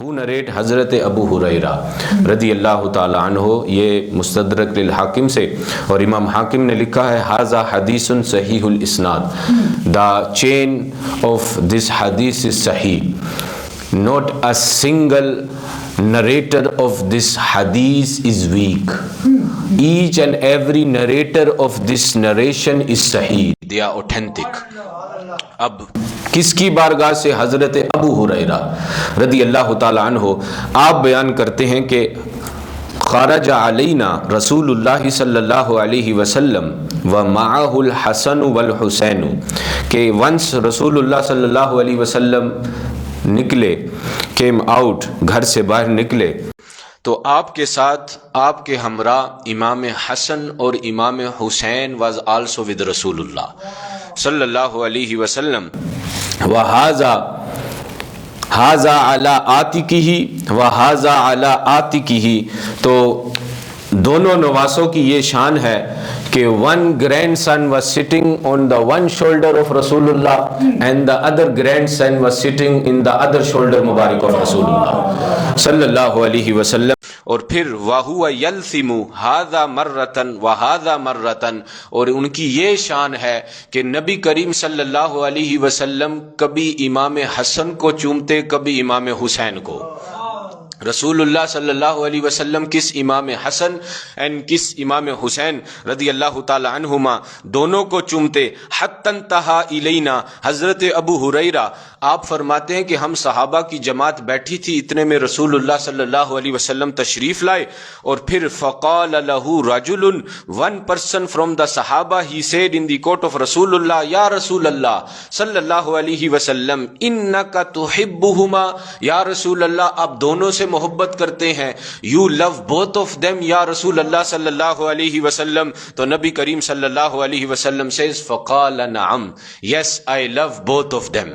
Who narrate हज़रत अबू हुरैरा रदी अल्लाह ताला अन्हु, ये मुस्तदरक लिल हाकिम से और इमाम हाकिम ने लिखा है हाजा हदीसुन सहीहुल इस्नाद, द चेन ऑफ दिस हदीस इज सही, not a single narrator of this hadith is weak, each and every narrator of this narration is sahih, they are authentic. अब किसकी बारगाह से? हज़रत अबू हुरैरा रदी अल्लाह ताला अन्हु आप बयान करते हैं कि खरज अलैना रसूलुल्लाह सल्लल्लाहु अलैहि वसल्लम व माअहुल हसन वल हुसैन, के वंस रसूलुल्लाह सल्लल्लाहु अलैहि वसल्लम निकले, केम आउट, घर से बाहर निकले, तो आपके साथ आपके हमरा इमाम हसन और इमाम हुसैन वाज आल्सो विद रसूलुल्लाह सल्लल्लाहु अलैहि वसल्लम व हाजा अला आतिकिही व हाजा अला आतिकिही, तो दोनों नवासों की ये शान है कि one grandson was sitting on the one shoulder of रसूलुल्लाह and the other grandson was sitting in the other shoulder मुबारक ऑफ रसूलुल्लाह सल्लल्लाहु अलैहि वसल्लम। और फिर वाहुआ यल्सिमु हादा मर्रतन व हादा मर्रतन, और उनकी ये शान है कि नबी करीम सल्लल्लाहु अलैहि वसल्लम कभी इमाम हसन को चूमते, कभी इमाम हुसैन को। रसूलुल्लाह सल्लल्लाहु अलैहि वसल्लम किस इमाम हसन एंड किस इमाम हुसैन रदी अल्लाह ताला अन्हुमा दोनों को चूमते। हत्तन तहा इलैना, हजरत अबू हुरैरा आप फरमाते हैं कि हम सहाबा की जमात बैठी थी, इतने में रसूलुल्लाह सल्लल्लाहु अलैहि वसल्लम तशरीफ लाए और फिर फ़क़ाल लहू रजुलुन, वन पर्सन फ्रॉम द सहाबा, he said in the court of रसूलुल्लाह, या रसूलल्लाह सल्लल्लाहु अलैहि वसल्लम इन्नका तुहिब्बुहुमा, या रसूलल्लाह आप दोनों से मोहब्बत करते हैं, you love both of them या रसूल अल्लाह सल्लल्लाहु अलैहि वसल्लम। तो नबी करीम सल्लल्लाहु अलैहि वसल्लम सेज फ़क़ाल नअम, yes I love both of them.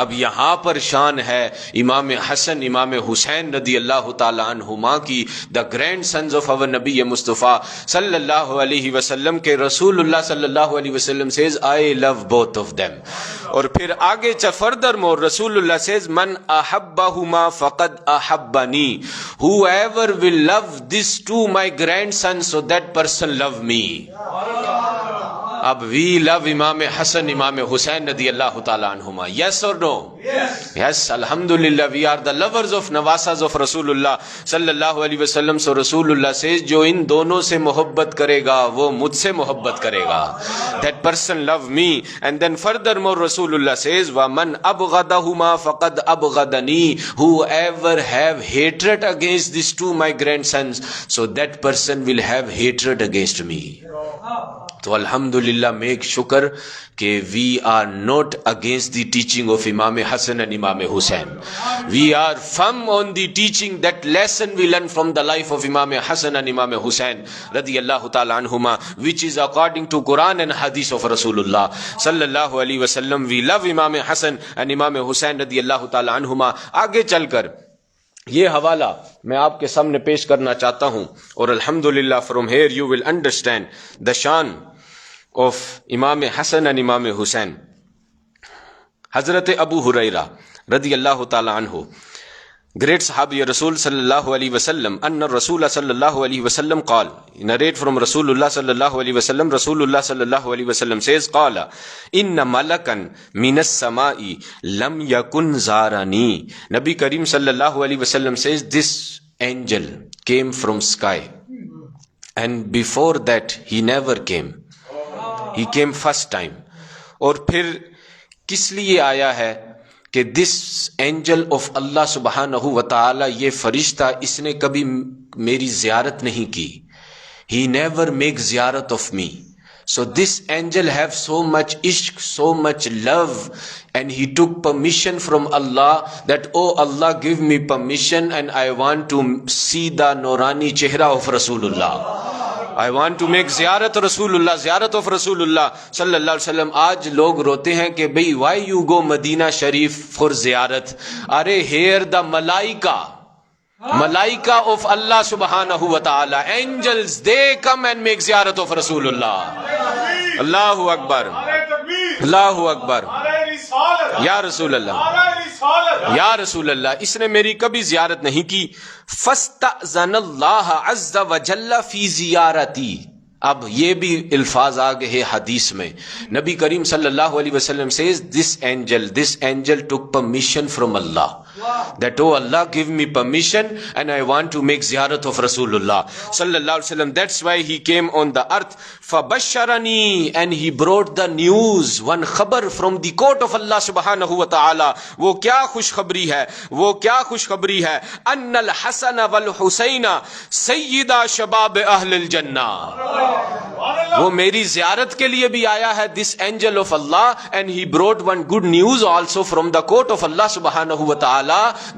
अब यहाँ पर शान है इमाम हसन इमाम हुसैन रदी अल्लाह ताला अन्हुमा की, the grand sons of our नबी मुस्तफ़ा सल्लल्लाहु अलैहि वसल्लम के रसूलुल्लाह सल्लल्लाहु अलैहि वसल्लम says I love both of them. और फिर आगे फर्दर मोर रसूलुल्लाह सेज मन अहब्बहुमा फ़क़द अहब्बनी, whoever will love these two my grandsons so that person love me। अब वी लव इमाम हसन इमाम हुसैन रदी अल्लाह ताला अन्हुमा, यस और नो? यस, अल्हम्दुलिल्लाह, we are the lovers of नवासाज ऑफ रसूलुल्लाह सल्लल्लाहु अलैहि वसल्लम। सो रसूलुल्लाह से जो इन दोनों से मोहब्बत करेगा वो मुझसे मोहब्बत करेगा, that person love me. And then further more रसूलुल्लाह सेज व मन अबगदहुमा फ़क़द अबगदनी, whoever have hatred against these two my grandsons so that person will have hatred against me। तो अल्हम्दुलिल्लाह मेक शुक्र कि we are not against the teaching of इमाम हसन and इमाम हुसैन, we are firm on the teaching that lesson we learn from the life of इमाम हसन एंड इमाम हुसैन रदी अल्लाह ताला अन्हुमा, व्हिच इज अकॉर्डिंग टू कुरान एंड हदीस ऑफ रसूलुल्लाह सल्लल्लाहु अलैहि वसल्लम। वी लव इमाम हसन एंड इमाम हुसैन रदी अल्लाह ताला अन्हुमा। आगे चलकर ये हवाला मैं आपके सामने पेश करना चाहता हूं और अल्हम्दुलिल्लाह from here you will understand the शान ऑफ इमाम हसन एंड इमाम हुसैन। हजरत अबू हुरैरा रदी अल्लाह ताला अन्हु, ग्रेट सहाबी रसूल सल्लल्लाहु अलैहि वसल्लम, अन्ना रसूल सल्लल्लाहु अलैहि वसल्लम क़ाल, नरेट फ्रॉम रसूलुल्लाह सल्लल्लाहु अलैहि वसल्लम, रसूलुल्लाह सल्लल्लाहु अलैहि वसल्लम सेज क़ाल इन्न मलकन मिनस समाई लम यकुन ज़ारनी, नबी करीम सल्लल्लाहु अलैहि वसल्लम says this angel came from sky and before that he never came, he came first time. और फिर किस लिए आया है कि दिस एंजल ऑफ अल्लाह सुब्हानहू व तआला, ये फरिश्ता इसने कभी मेरी जियारत नहीं की, ही नेवर मेक जियारत of me. So this angel have so much ishq, so much love, and he took permission from Allah that, oh Allah, give me permission and I want to see the Nurani chehra of Rasulullah. I want to make ziyarat Rasulullah, ziyarat of Rasulullah sallallahu alaihi wasallam। आज लोग रोते हैं कि भाई why you go Medina Sharif for ziyarat? अरे here the Malaika of Allah subhanahu wa ta'ala, angels, they come and make ziyarat of Rasulullah। Allahu Akbar, Allahu Akbar। या रसूल अल्लाह, या रसूल अल्लाह, इसने मेरी कभी जियारत नहीं की। फस्तअज़नल्लाह अज़्ज़ व जल्ल फी ज़ियारती। अब ये भी अल्फाज आ गए हैं हदीस में। नबी करीम सल्लल्लाहु अलैहि वसल्लम says this angel took permission from Allah that, oh Allah, give me permission and I want to make ziyarat of Rasulullah sallallahu alaihi wasallam. That's why he came on the earth. Fabasharani, and he brought the news, one khabar from the court of Allah subhanahu wa ta'ala. वो क्या खुशखबरी है, वो क्या खुशखबरी है। अन्नल हसन वल हुसैना सय्यदा शबाब अहलिल जन्नह। वो मेरी जियारत के लिए भी आया है, this angel of Allah, and he brought one good news also from the court of Allah subhanahu wa ta'ala,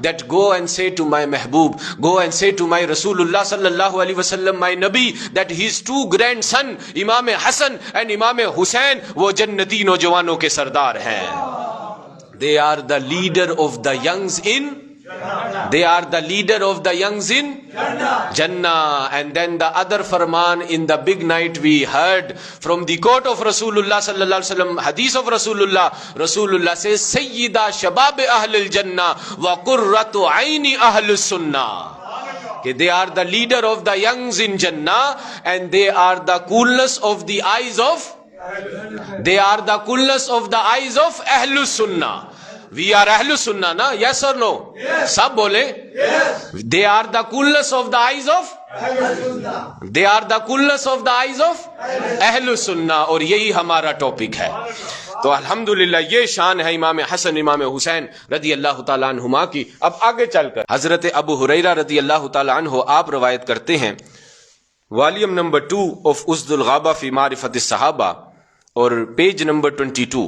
that go and say to my Mehboob, go and say to my Rasulullah sallallahu alaihi wasallam, my Nabi, that his two grandson Imam Hassan and Imam Hussain वो जन्नती नौजवानों के सरदार हैं। They are the leader of the youngs in, they are the leader of the youngs in Jannah. And then the other farman in the big night we heard from the court of Rasulullah sallallahu alaihi wasallam, hadith of Rasulullah says sayyida shabab ahlil jannah wa qurratu aini ahlus sunnah. They are the leader of the youngs in Jannah, and they are the coolness of the eyes of, they are the coolness of the eyes of Ahlus Sunnah. We are Ahlus Sunnah, na? Yes or no? Yes. Sab bole? Yes. They are the coolness of the eyes of Ahlus Sunnah. They are the coolness of the eyes of Ahlus Sunnah. और यही हमारा topic है। तो अल्हम्दुलिल्लाह ये शान है इमाम हसन इमाम हुसैन रदी अल्लाह ताला अन्हुमा की। अब आगे चलकर हजरत अबू हुरैरा रदी अल्लाह ताला अन्हु आप रवायत करते हैं, वॉल्यूम नंबर 2 ऑफ उस्दुल गाबा फी मारिफत सहाबा और पेज नंबर 22।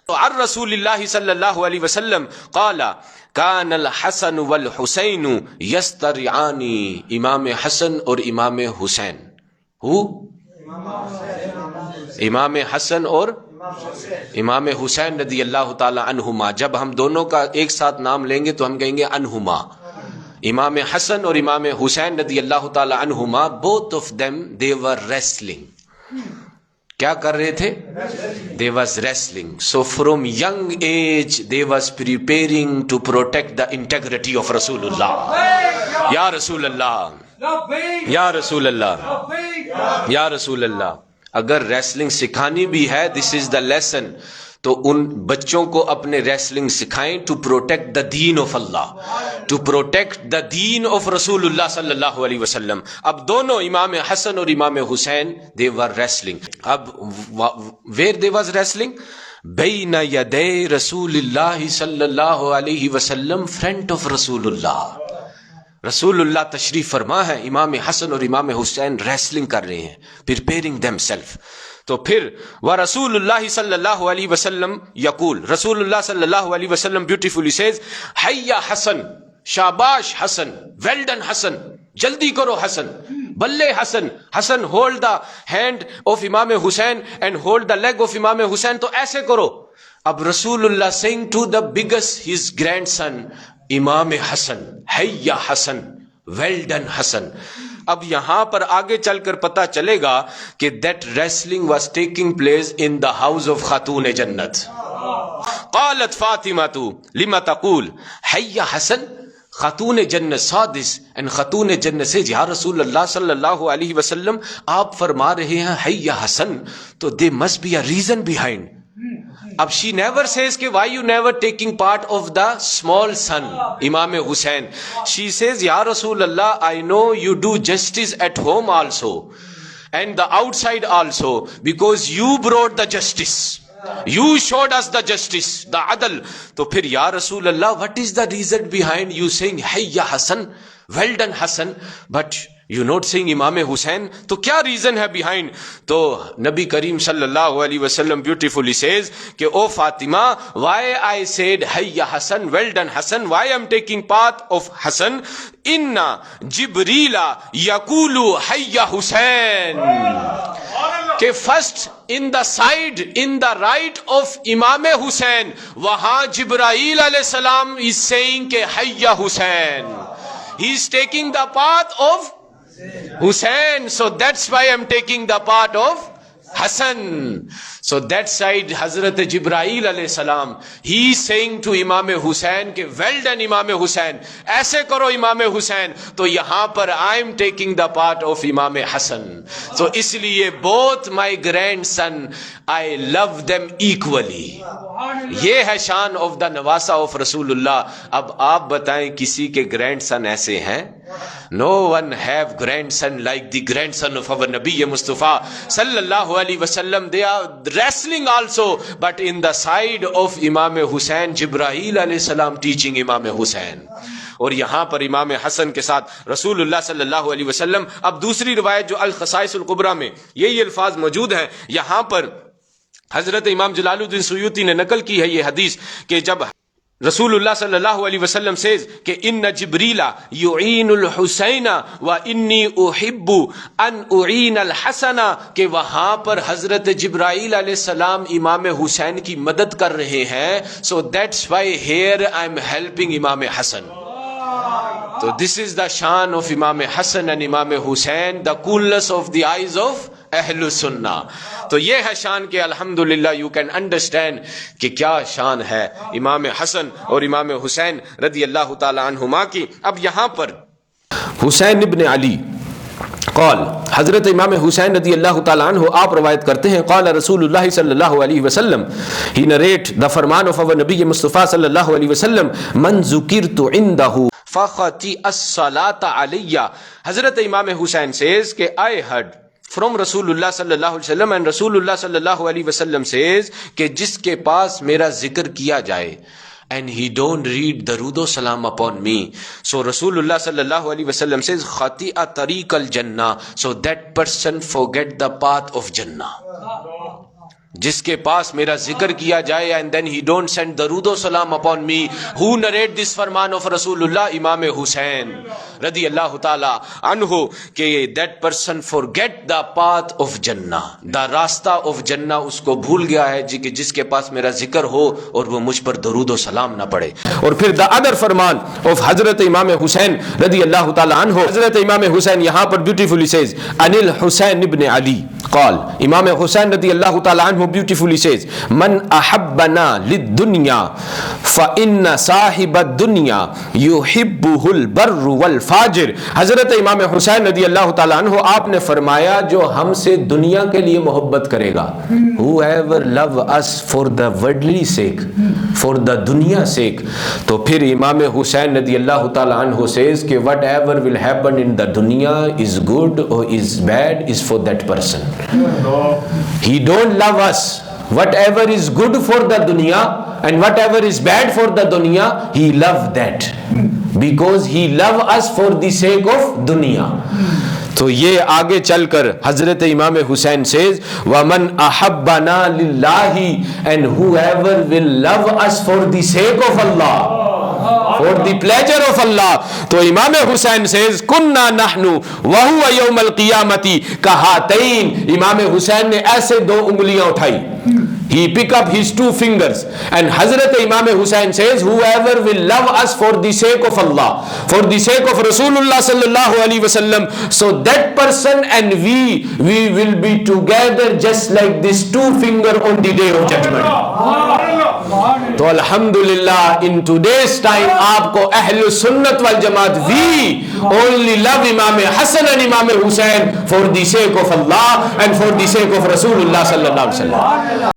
और रसूलुल्लाह सल्लल्लाहु अलैहि वसल्लम क़ाला कानल हसन वल हुसैन यस्तरिआनी। इमाम हसन और इमाम हुसैन, इमाम हसन और इमाम हुसैन रदी अल्लाह ताला अन्हुमा। जब हम दोनों का एक साथ नाम लेंगे तो हम कहेंगे अन्हुमा। इमाम हसन और इमाम हुसैन रदी अल्लाह ताला अन्हुमा, both of them they were wrestling. क्या कर रहे थे? They was wrestling. So from young age they was preparing to protect the integrity of रसूलुल्लाह। या रसूल अल्लाह, या रसूल अल्लाह, या रसूल अल्लाह। अगर रेसलिंग सिखानी भी है, दिस इज द लेसन, तो उन बच्चों को अपने रेसलिंग सिखाएं टू प्रोटेक्ट द दीन ऑफ अल्लाह, टू प्रोटेक्ट द दीन ऑफ रसूलुल्लाह सल्लल्लाहु अलैहि वसल्लम। अब दोनों इमाम हसन और इमाम हुसैन दे वर रेसलिंग। अब वेयर दे वाज रेसलिंग? बैन यदै रसूलुल्लाह सल्लल्लाहु अलैहि वसल्लम, फ्रंट ऑफ रसूलुल्लाह। रसूलुल्लाह तशरीफ फरमा है, इमाम हसन और इमाम हुसैन रेसलिंग कर रहे हैं, प्रिपेयरिंग देमसेल्फ। तो फिर व रसूलुल्लाह सल्लल्लाहु अलैहि वसल्लम यकूल, रसूलुल्लाह सल्लल्लाहु अलैहि वसल्लम ब्यूटीफुली सेज हैया हसन, शाबाश हसन, वेल डन हसन, जल्दी करो हसन, बल्ले हसन। हसन होल्ड द हैंड ऑफ इमाम हुसैन and hold the leg of इमाम हुसैन, तो ऐसे करो। अब रसूलुल्लाह saying to the biggest his grandson इमाम हसन, हैया हसन, वेल डन हसन। अब यहां पर आगे चलकर पता चलेगा कि that wrestling was taking place in the house of खातून जन्नत। क़ालत फातिमातु लिमा तक़ूल हैया हसन। खातून जन्नत saw this and खातून जन्नत से या रसूलुल्लाह सल्लल्लाहु अलैहि वसल्लम आप फरमा रहे हैं हैया हसन, तो they must be a reason behind. अब she never says कि why you never taking part of the small son Imam Hussein. She says Ya Rasulullah, I know you do justice at home also and the outside also, because you brought the justice, you showed us the justice, the adl. तो फिर Ya Rasulullah, what is the reason behind you saying Hayya Hassan, well done Hassan, but you not saying इमाम हुसैन? तो क्या reason है behind? तो नबी करीम सल्लल्लाहु अलैहि वसल्लम ब्यूटीफुली सेज कि ओ फातिमा, व्हाई आई सेड हैया हसन, वेल डन हसन, why I am taking part of हसन? इन्ना जिब्रीला यकूलु हैया हुसैन, के first in the side, in the right of इमाम हुसैन, वहां जिब्राइल अलैहिस्सलाम इज सेइंग के हैया Hussain, he is taking the path of Hussein, so that's why I'm taking the part of Hassan. So that side Hazrat Jibrail alayhi salam, he is saying to Imam Hussain कि well done Imam Hussain, ऐसे करो Imam Hussain. तो यहाँ पर I am taking the part of Imam Hassan. So इसलिए both my grandson, I love them equally. ये है शान of the नवासा of Rasulullah. अब आप बताएं किसी के grandson ऐसे हैं? No one have grandson like the grandson of our Nabi Mustafa sallallahu alaihi wasallam. They are wrestling also, but in the side of Imam Hussain, Jibrail alayhi salam teaching Imam Hussain. और यहाँ पर इमाम हसन के साथ रसूलुल्लाह सल्लल्लाहु अलैहि वसल्लम। अब दूसरी रिवायत जो अल खसाइसुल कुबरा में यही अल्फाज मौजूद हैं। यहाँ पर हजरत इमाम जलालुद्दीन सुयूती ने नकल की है ये हदीस कि जब रसूलुल्लाह सल्लल्लाहु अलैहि वसल्लम सेज कि इन्न जिब्रीला युईनुल हुसैना व इन्नी उहिब्बु अन उईनल हसना, कि वहां पर हजरत जिब्राइल अलैहिस्सलाम इमाम हुसैन की मदद कर रहे हैं। So that's why here I am helping इमाम हसन। तो दिस इज द शान ऑफ इमाम हसन एंड इमाम हुसैन, the coolness of the eyes of अहलु सुन्ना। तो ये है शान के अल्हम्दुलिल्लाह यू कैन अंडरस्टैंड कि क्या शान है इमाम हसन और इमाम हुसैन रदी अल्लाह ताला अन्हुमा की। अब यहाँ पर हुसैन इब्न अली कौल, हजरत इमाम हुसैन रदी अल्लाह ताला अन्हु आप रवायत करते हैं, कौल रसूलुल्लाह सल्लल्लाहु अलैहि वसल्लम, ही नरेट द फरमान ऑफ अवर नबी मुस्तफा सल्लल्लाहु अलैहि वसल्लम, मन ज़ुकिरतु इंदहु फखती अस्सलात अलैया। हजरत इमाम हुसैन सेज कि I heard from Rasulullah sallallahu alaihi wasallam, and Rasulullah sallallahu alaihi wasallam says कि जिसके पास मेरा जिक्र किया जाए and he don't read darood salam upon me, so Rasulullah sallallahu alaihi wasallam says khati'a tariq al jannah, so that person forget the path of Jannah. जिसके पास मेरा जिक्र किया जाए and then he don't send darood salam upon me, who narrate this Farman of Rasulullah, इमाम हुसैन रदी अल्लाह ताला अन्हु, कि that person forget the path of Jannah, the रास्ता of Jannah उसको भूल गया है जी कि जिसके पास मेरा जिक्र हो और वो मुझ पर दरूद सलाम ना पड़े। और फिर द अदर फरमान ऑफ हजरत इमाम हुसैन रदी अल्लाह ताला अन्हु, हजरत इमाम हुसैन यहाँ पर ब्यूटीफुली सेज अनिल हुसैन इब्न अली कॉल, इमाम हुसैन रदी अल्लाह ताला अन्हु beautifully says man ahabbana lid-dunya fa inna sahib-ad-dunya yuhibbuhul barru wal fajir। हजरत इमाम हुसैन रदी अल्लाह ताला अन्हु आपने फरमाया जो हमसे दुनिया के लिए मोहब्बत करेगा, whoever love us for the worldly sake, for the दुनिया sake, तो फिर इमाम हुसैन रदी अल्लाह ताला अन्हु says कि whatever will happen in the dunya is good or is bad is for that person. He don't love us, whatever is good for the dunya and whatever is bad for the dunya, he love that because he love us for the sake of dunya. तो ये आगे चलकर हजरत इमाम Hussain says वमन अहब्बना लिल्लाही, and whoever will love us for the sake of Allah, for the pleasure of Allah, तो इमाम Hussain says कुन्ना नहनु व हुवा यौमल क़ियामती कहातैन। इमाम हुसैन ने ऐसे दो उंगलियां उठाई, he pick up his two fingers, and Hazrat Imam Hussain says whoever will love us for the sake of Allah, for the sake of Rasulullah sallallahu alaihi wasallam, so that person and we will be together just like this two finger on the day of judgment. तो अल्हम्दुलिल्लाह in today's time आपको अहले सुन्नत वल जमात we only love Imam Hassan and Imam Hussain for the sake of Allah and for the sake of Rasulullah sallallahu alaihi wasallam.